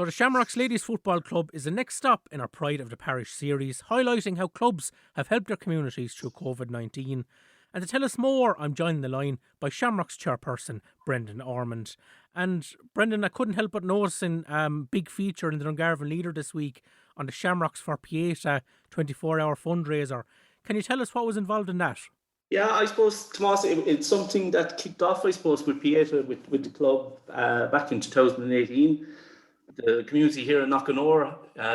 So the Shamrocks Ladies Football Club is the next stop in our Pride of the Parish series, highlighting how clubs have helped their communities through COVID-19. And to tell us more, I'm joined on the line by Shamrocks chairperson Brendan Ormonde. And Brendan, I couldn't help but noticing big feature in the Dungarvan Leader this week on the Shamrocks for Pieta 24-hour fundraiser. Can you tell us what was involved in that? Yeah, I suppose, Tomas, it's something that kicked off, I suppose, with Pieta, with the club back in 2018. The community here in Knockanour,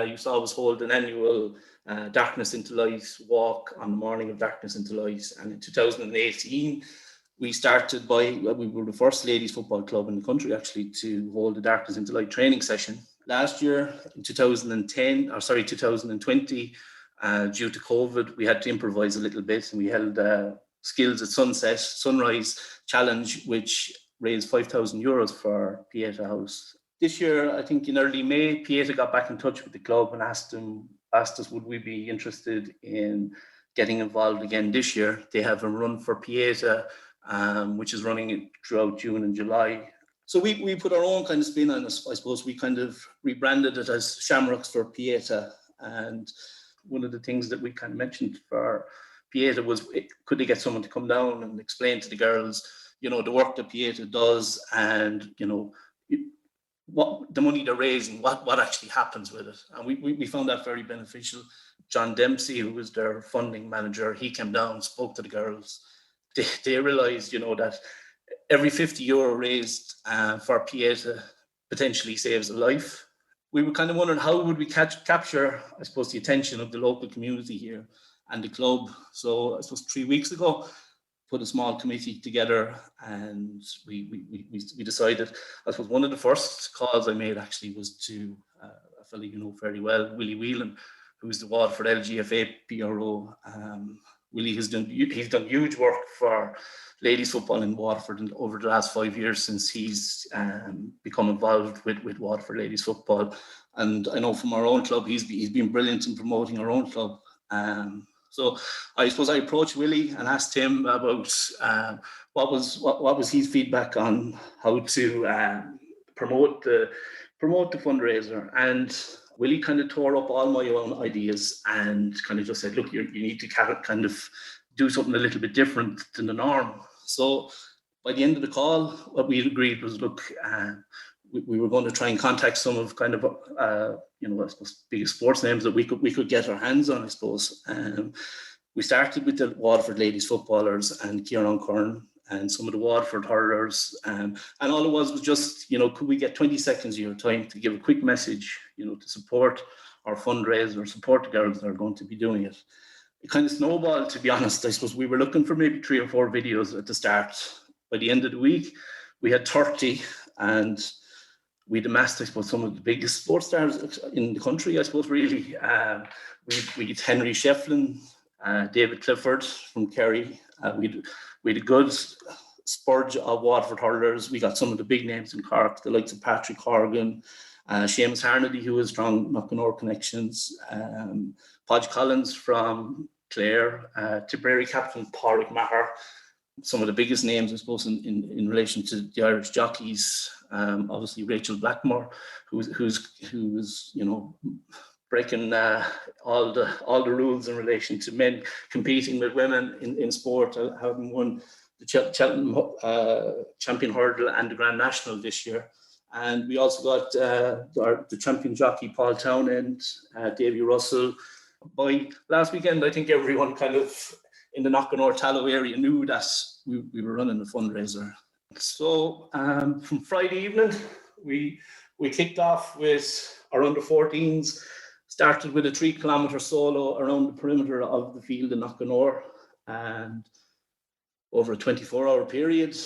you saw, was hold an annual Darkness into Light walk on the morning of Darkness into Light. And in 2018, we started we were the first ladies football club in the country actually to hold the Darkness into Light training session. Last year, in 2020, due to COVID, we had to improvise a little bit, and we held Skills at Sunrise Challenge, which raised €5,000 for Pieta House. This year, I think in early May, Pieta got back in touch with the club and asked us would we be interested in getting involved again this year. They have a run for Pieta, which is running throughout June and July. So we put our own kind of spin on this. I suppose we kind of rebranded it as Shamrocks for Pieta. And one of the things that we kind of mentioned for Pieta was, could they get someone to come down and explain to the girls, the work that Pieta does, and, what the money they're raising, what actually happens with it. And we found that very beneficial. John Dempsey, who was their funding manager, he came down, spoke to the girls. They realised, that every €50 raised for Pieta potentially saves a life. We were kind of wondering how would we capture, I suppose, the attention of the local community here and the club. So I suppose 3 weeks ago, put a small committee together, and we decided, I suppose one of the first calls I made actually was to a fellow you know very well, Willie Whelan, who's the Waterford LGFA PRO. Willie he's done huge work for ladies football in Waterford over the last 5 years since he's become involved with Waterford ladies football. And I know from our own club, he's been brilliant in promoting our own club. So I suppose I approached Willie and asked him about what was his feedback on how to promote the fundraiser. And Willie kind of tore up all my own ideas and kind of just said, look, you need to kind of do something a little bit different than the norm. So by the end of the call, what we agreed was, look, we were going to try and contact some of kind of, I suppose, biggest sports names that we could get our hands on, I suppose. We started with the Waterford ladies footballers and Kieran Kern and some of the Waterford hurlers. And all it was just, could we get 20 seconds of your time to give a quick message, to support our fundraiser, support the girls that are going to be doing it. It kind of snowballed, to be honest. I suppose we were looking for maybe 3 or 4 videos at the start. By the end of the week, we had 30, and we'd amassed, I suppose, some of the biggest sports stars in the country, I suppose, really. We had Henry Shefflin, David Clifford from Kerry. We had a good spurge of Waterford hurlers. We got some of the big names in Cork, the likes of Patrick Horgan, Seamus Harnedy, who has strong Knockanour connections, Podge Collins from Clare, Tipperary captain Pádraig Maher. Some of the biggest names, I suppose, in relation to the Irish jockeys. Obviously, Rachel Blackmore, who's breaking all the rules in relation to men competing with women in sport, having won the champion hurdle and the Grand National this year. And we also got the champion jockey Paul Townend, Davy Russell. By last weekend, I think everyone kind of in the Knockanour Tallow area knew that we were running a fundraiser. So from Friday evening, we kicked off with our under-14s, started with a 3-kilometre solo around the perimeter of the field in Knockanour, and over a 24-hour period,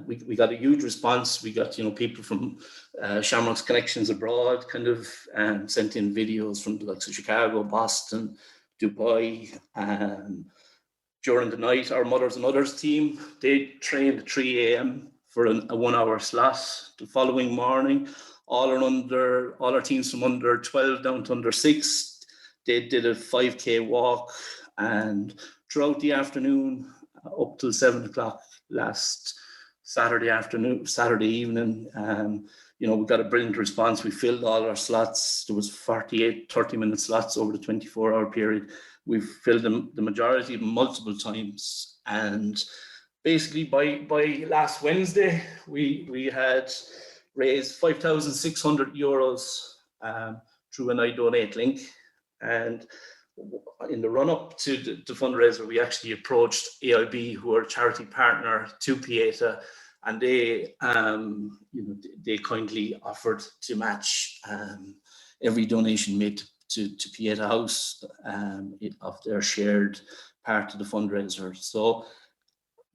we got a huge response. We got people from Shamrocks Connections Abroad kind of sent in videos from the likes of Chicago, Boston, Dubai. During the night, our Mothers and Others team, they trained at 3 a.m. for a 1-hour slot. The following morning, all our teams from under 12 down to under 6, they did a 5K walk, and throughout the afternoon, up till 7 o'clock last Saturday evening, we got a brilliant response. We filled all our slots. There was 48 30-minute slots over the 24-hour period. We've filled them, the majority of them, multiple times. And basically by last Wednesday, we had raised 5,600 euros through an I Donate link. And in the run-up to the fundraiser, we actually approached AIB, who are a charity partner to Pieta, and they kindly offered to match every donation made to Pieta House of their shared part of the fundraiser. So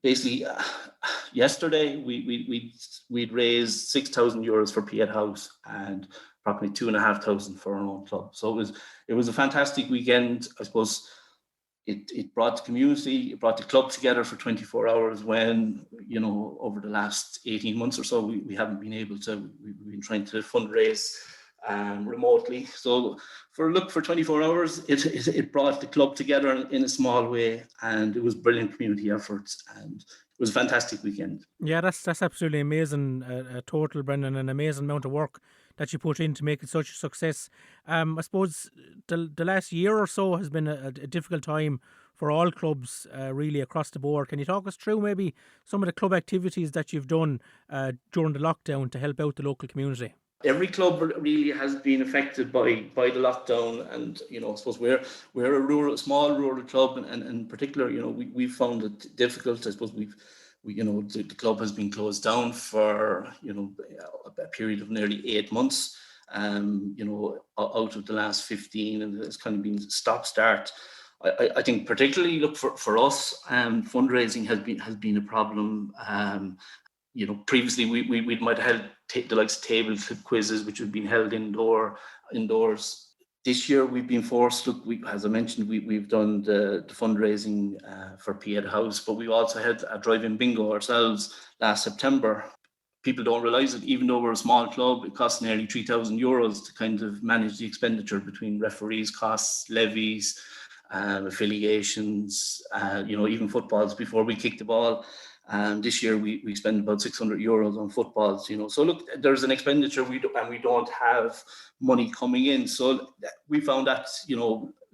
basically, yesterday we'd raised 6,000 euros for Pieta House and approximately 2,500 for our own club. So it was a fantastic weekend. I suppose it brought the community, it brought the club together for 24 hours when, over the last 18 months or so, we haven't been able to. We've been trying to fundraise remotely. So for 24 hours, it brought the club together in a small way, and it was brilliant community efforts, and it was a fantastic weekend. Yeah, that's absolutely amazing. A total, Brendan, an amazing amount of work that you put in to make it such a success. I suppose the last year or so has been a difficult time for all clubs, really across the board. Can you talk us through maybe some of the club activities that you've done during the lockdown to help out the local community? Every club really has been affected by the lockdown, and I suppose we're a small rural club, and in particular, we found it difficult. I suppose the club has been closed down for a period of nearly 8 months, out of the last 15, and it's kind of been stop-start. I think particularly look for us, fundraising has been a problem. Previously we might have held the likes of table quizzes, which have been held indoors. This year we've been forced. Look, as I mentioned, we've done the fundraising for Pieta House, but we also had a drive-in bingo ourselves last September. People don't realise that even though we're a small club, it costs nearly 3,000 euros to kind of manage the expenditure between referees' costs, levies, affiliations, even footballs before we kick the ball. This year we spend about 600 euros on footballs, So look, there's an expenditure we don't have money coming in. So we found that,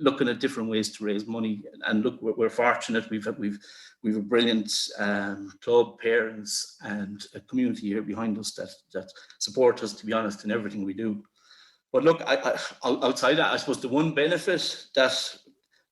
looking at different ways to raise money. And look, we're fortunate. We've a brilliant club, parents, and a community here behind us that support us, to be honest, in everything we do. But look, outside that, I suppose the one benefit that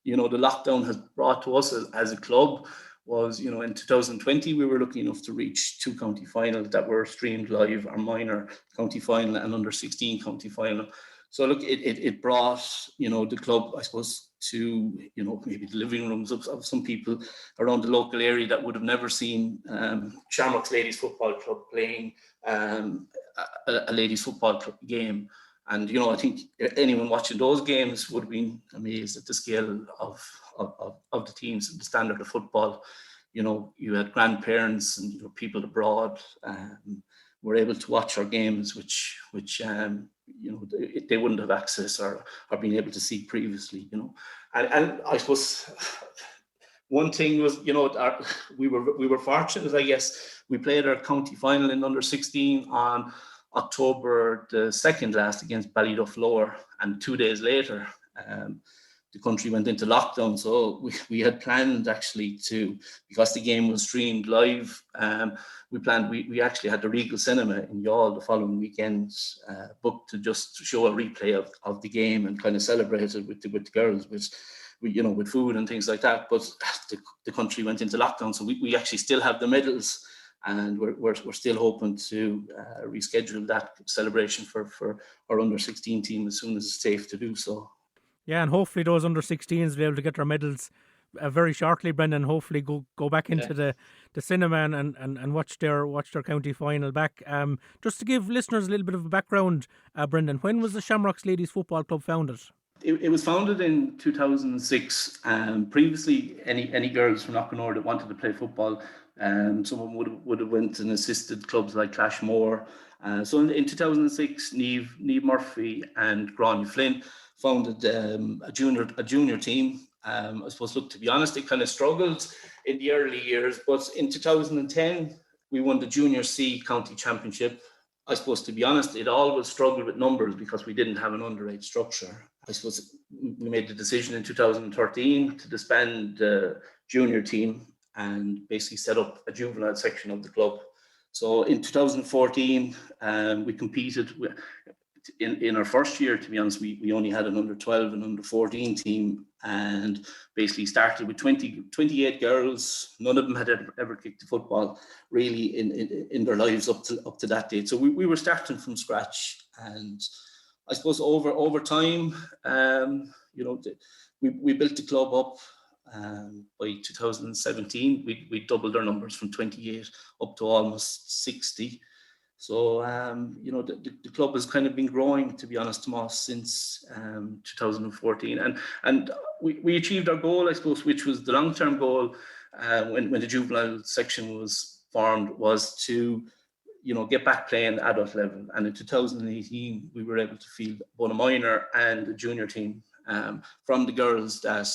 the lockdown has brought to us as a club was, in 2020, we were lucky enough to reach 2 county finals that were streamed live, our minor county final and under 16 county final. So look, it brought, the club, I suppose, to, maybe the living rooms of some people around the local area that would have never seen Shamrocks Ladies Football Club playing a ladies football club game. And, I think anyone watching those games would have been amazed at the scale of the teams and the standard of football. You had grandparents and people abroad were able to watch our games, which they wouldn't have access or been able to see previously. And I suppose one thing was, we were fortunate, I guess. We played our county final in under 16 on October the 2nd last against Ballyduff Lower, and 2 days later the country went into lockdown. So we had planned actually because the game was streamed live, we actually had the Regal Cinema in Youghal the following weekend booked to just show a replay of the game and kind of celebrate it with the girls with food and things like that. But the country went into lockdown, so we actually still have the medals. And we're still hoping to reschedule that celebration for our under 16 team as soon as it's safe to do so. Yeah, and hopefully those under 16s will be able to get their medals very shortly, Brendan. Hopefully go back into the cinema and watch their county final back. Just to give listeners a little bit of a background, Brendan, when was the Shamrocks Ladies Football Club founded? It was founded in 2006. Previously, any girls from Ormonde that wanted to play football, someone would have went and assisted clubs like Clashmore. So in 2006, Niamh Murphy and Gráinne Flynn founded a junior team. I suppose, look, to be honest, it kind of struggled in the early years, but in 2010 we won the Junior C County Championship I suppose, to be honest, it always struggled with numbers because we didn't have an underage structure. I suppose we made the decision in 2013 to disband the junior team and basically set up a juvenile section of the club. So in 2014, we competed in our first year. To be honest, we only had an under 12 and under 14 team, and basically started with 28 girls. None of them had ever kicked a football really in their lives up to that date. So we were starting from scratch, and I suppose over time, we built the club up. By 2017, we doubled our numbers from 28 up to almost 60. So, the club has kind of been growing, to be honest, Tomas, since 2014. And we achieved our goal, I suppose, which was the long-term goal when the juvenile section was formed, was to, get back playing adult level. And in 2018, we were able to field both a minor and a junior team from the girls that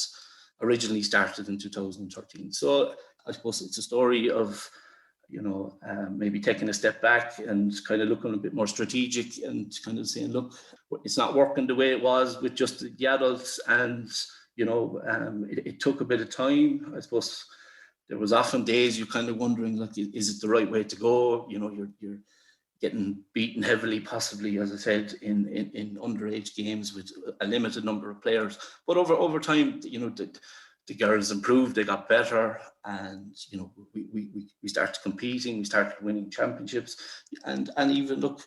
originally started in 2013. So I suppose it's a story of, maybe taking a step back and kind of looking a bit more strategic and kind of saying, look, it's not working the way it was with just the adults. And, it took a bit of time. I suppose there was often days you kind of wondering, like, is it the right way to go? You're getting beaten heavily, possibly, as I said, in underage games with a limited number of players. But over time, the girls improved, they got better, and we started competing, we started winning championships, and even look,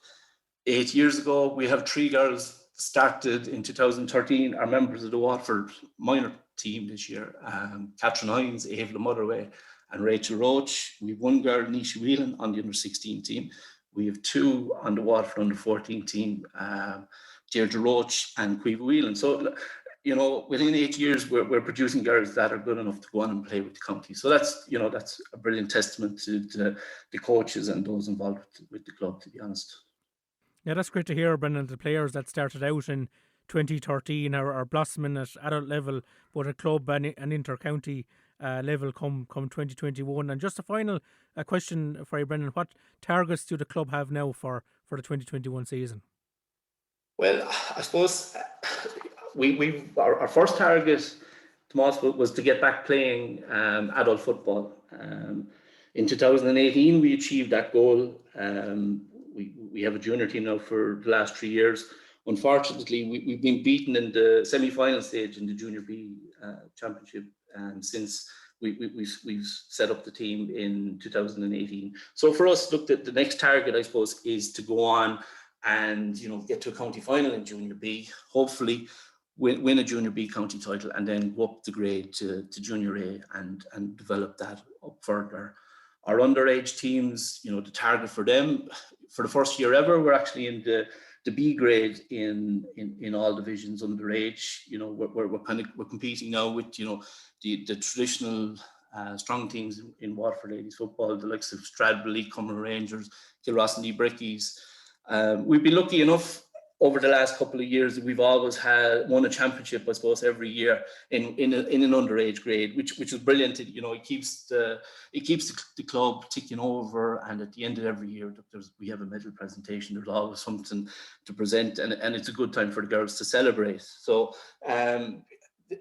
8 years ago, we have 3 girls started in 2013, are members of the Waterford minor team this year. Catherine Hines, Evelyn Motherway, and Rachel Roach. We have 1 girl, Nisha Whelan, on the under 16 team. We have 2 on the Waterford under 14 team, Deirdre Roach and Quiva Whelan. So, within 8 years, we're producing girls that are good enough to go on and play with the county. So that's a brilliant testament to the coaches and those involved with the club, to be honest. Yeah, that's great to hear, Brendan. The players that started out in 2013 are blossoming at adult level, both at club and inter-county level come 2021. And just a final question for you, Brendan. What targets do the club have now for the 2021 season? Well, I suppose our first target, Tomas, was to get back playing adult football. In 2018, we achieved that goal. We have a junior team now for the last 3 years. Unfortunately, we've been beaten in the semi-final stage in the Junior B Championship since we've set up the team in 2018. So for us, look, the next target, I suppose, is to go on and get to a county final in Junior B. Hopefully, win a Junior B county title, and then go up the grade to Junior A and develop that up further. Our underage teams, the target for them, for the first year ever, we're actually in the B grade in all divisions underage. We're competing now with the traditional strong teams in Waterford ladies football, the likes of Stradbally, Cumber Rangers, Kilrossany Brickies. We've been lucky enough over the last couple of years that we've always won a championship, I suppose, every year in an underage grade, which is brilliant. It keeps the club ticking over, and at the end of every year, we have a medal presentation. There's always something to present, and it's a good time for the girls to celebrate. So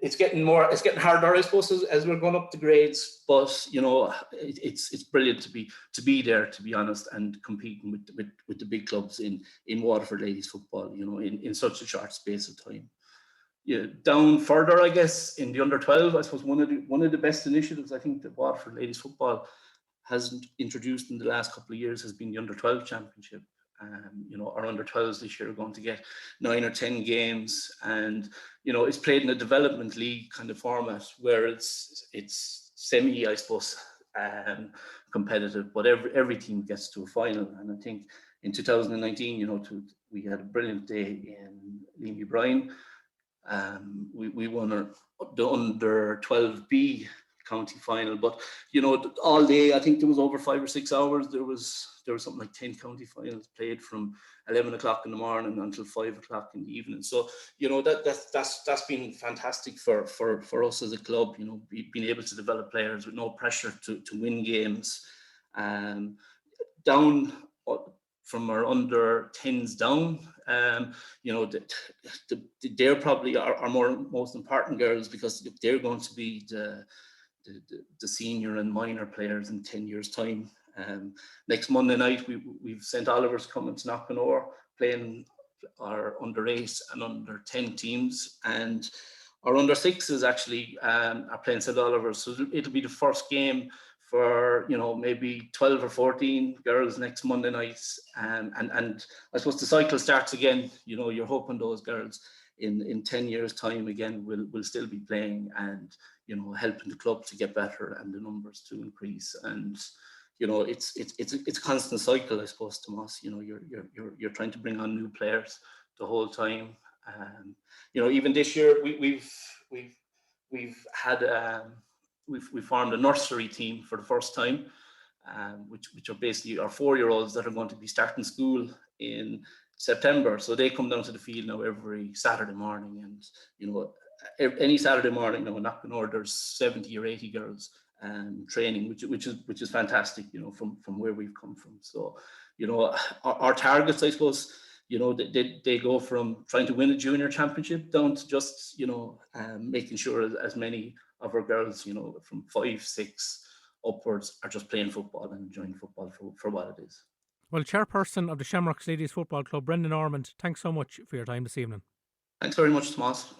it's getting harder, I suppose, as we're going up the grades. But it's brilliant to be there, to be honest, and competing with the big clubs in Waterford ladies football. In such a short space of time. Yeah, down further, I guess, in the under 12, I suppose one of the best initiatives I think that Waterford ladies football has introduced in the last couple of years has been the under 12 championship. Our under 12s this year are going to get 9 or 10 games, and it's played in a development league kind of format where it's semi, I suppose, competitive, but every team gets to a final. And I think in 2019, we had a brilliant day in Leamy Bryan. We won the under 12B county final, but all day, I think there was over 5 or 6 hours. There was something like 10 county finals played from 11 o'clock in the morning until 5 o'clock in the evening. So that's been fantastic for us as a club. Being able to develop players with no pressure to win games. Down from our under 10s down. They're probably our most important girls, because they're going to be the senior and minor players in 10 years' time. Next Monday night, we've St. Oliver's coming to Knocknadoor, playing our under 8 and under 10 teams, and our under 6s actually are playing St. Oliver's. So it'll be the first game for maybe 12 or 14 girls next Monday night, and I suppose the cycle starts again. You're hoping those girls in 10 years' time again will still be playing, and helping the club to get better and the numbers to increase. And it's a constant cycle, I suppose, Tomas. You're trying to bring on new players the whole time. Even this year we've formed a nursery team for the first time, which are basically our 4-year-olds that are going to be starting school in September. So they come down to the field now every Saturday morning, and any Saturday morning now in Knocknadoor there's 70 or 80 girls training, which is fantastic, from where we've come from. So our targets, I suppose, they go from trying to win a junior championship down to just making sure as many of our girls, from 5, 6 upwards, are just playing football and enjoying football for what it is. Well, Chairperson of the Shamrocks Ladies Football Club, Brendan Ormonde, thanks so much for your time this evening. Thanks very much, Tomas.